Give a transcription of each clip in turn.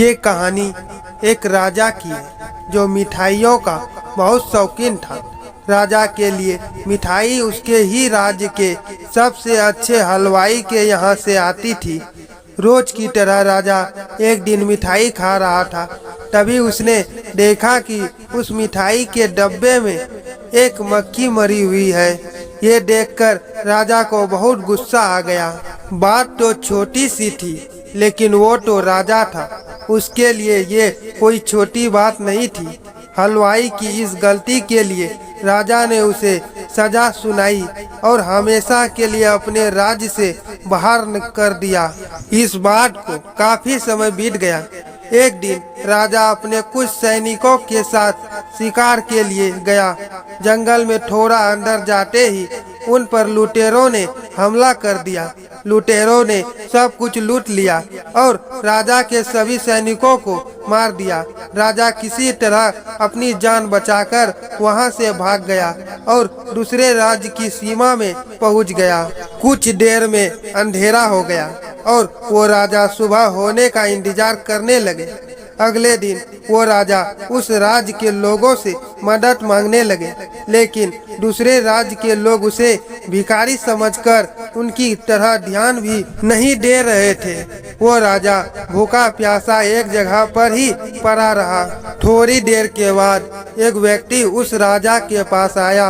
ये कहानी एक राजा की है जो मिठाइयों का बहुत शौकीन था। राजा के लिए मिठाई उसके ही राज्य के सबसे अच्छे हलवाई के यहाँ से आती थी। रोज की तरह राजा एक दिन मिठाई खा रहा था। तभी उसने देखा कि उस मिठाई के डब्बे में एक मक्खी मरी हुई है। ये देखकर राजा को बहुत गुस्सा आ गया। बात तो छोटी सी थी, लेकिन वो तो राजा था, उसके लिए ये कोई छोटी बात नहीं थी। हलवाई की इस गलती के लिए राजा ने उसे सजा सुनाई और हमेशा के लिए अपने राज्य से बाहर कर दिया। इस बात को काफी समय बीत गया। एक दिन राजा अपने कुछ सैनिकों के साथ शिकार के लिए गया। जंगल में थोड़ा अंदर जाते ही उन पर लुटेरों ने हमला कर दिया। लुटेरों ने सब कुछ लूट लिया और राजा के सभी सैनिकों को मार दिया। राजा किसी तरह अपनी जान बचाकर वहां से भाग गया और दूसरे राज्य की सीमा में पहुंच गया। कुछ देर में अंधेरा हो गया और वो राजा सुबह होने का इंतजार करने लगे। अगले दिन वो राजा उस राज्य के लोगों से मदद मांगने लगे, लेकिन दूसरे राज्य के लोग उसे भिखारी समझकर उनकी तरह ध्यान भी नहीं दे रहे थे। वो राजा भूखा प्यासा एक जगह पर ही पड़ा रहा। थोड़ी देर के बाद एक व्यक्ति उस राजा के पास आया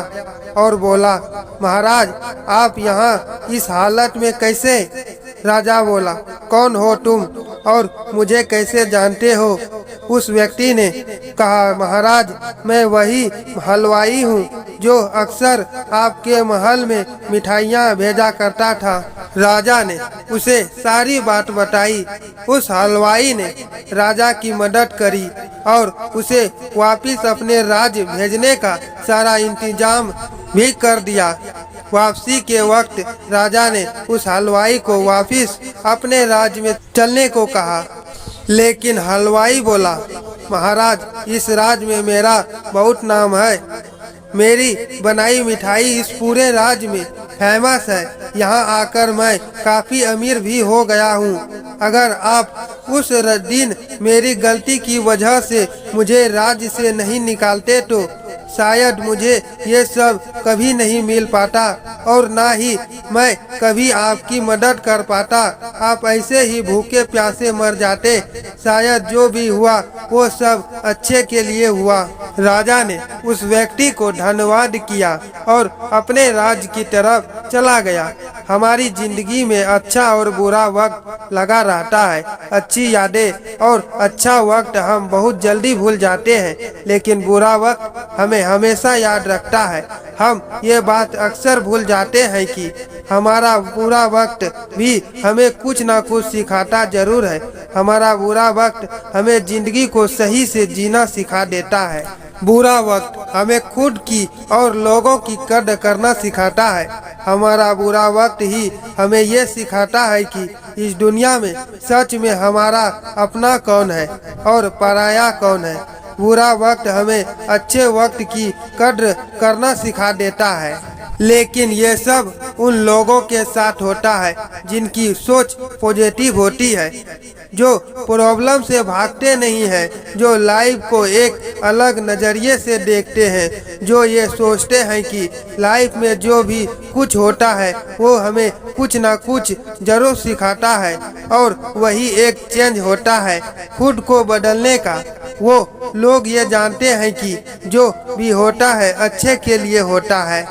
और बोला, महाराज, आप यहाँ इस हालत में कैसे? राजा बोला, कौन हो तुम और मुझे कैसे जानते हो? उस व्यक्ति ने कहा, महाराज, मैं वही हलवाई हूँ जो अक्सर आपके महल में मिठाइयाँ भेजा करता था। राजा ने उसे सारी बात बताई। उस हलवाई ने राजा की मदद करी और उसे वापिस अपने राज्य भेजने का सारा इंतजाम भी कर दिया। वापसी के वक्त राजा ने उस हलवाई को वापिस अपने राज्य में चलने को कहा, लेकिन हलवाई बोला, महाराज, इस राज्य में मेरा बहुत नाम है। मेरी बनाई मिठाई इस पूरे राज्य में फेमस है। यहाँ आकर मैं काफी अमीर भी हो गया हूँ। अगर आप उस दिन मेरी गलती की वजह से मुझे राज्य से नहीं निकालते तो शायद मुझे ये सब कभी नहीं मिल पाता और ना ही मैं कभी आपकी मदद कर पाता। आप ऐसे ही भूखे प्यासे मर जाते। शायद जो भी हुआ वो सब अच्छे के लिए हुआ। राजा ने उस व्यक्ति को धन्यवाद किया और अपने राज्य की तरफ चला गया। हमारी जिंदगी में अच्छा और बुरा वक्त लगा रहता है। अच्छी यादें और अच्छा वक्त हम बहुत जल्दी भूल जाते हैं, लेकिन बुरा वक्त हमें हमेशा याद रखता है। हम ये बात अक्सर भूल जाते हैं कि हमारा बुरा वक्त भी हमें कुछ ना कुछ सिखाता जरूर है। हमारा बुरा वक्त हमें जिंदगी को सही से जीना सिखा देता है। बुरा वक्त हमें खुद की और लोगों की कद्र करना सिखाता है। हमारा बुरा वक्त ही हमें ये सिखाता है कि इस दुनिया में सच में हमारा अपना कौन है और पराया कौन है। बुरा वक्त हमें अच्छे वक्त की कद्र करना सिखा देता है, लेकिन ये सब उन लोगों के साथ होता है जिनकी सोच पॉजिटिव होती है, जो प्रॉब्लम से भागते नहीं हैं, जो लाइफ को एक अलग नज़रिए से देखते हैं, जो ये सोचते हैं कि लाइफ में जो भी कुछ होता है वो हमें कुछ ना कुछ जरूर सिखाता है और वही एक चेंज होता है खुद को बदलने का। वो लोग ये जानते हैं कि जो भी होता है अच्छे के लिए होता है।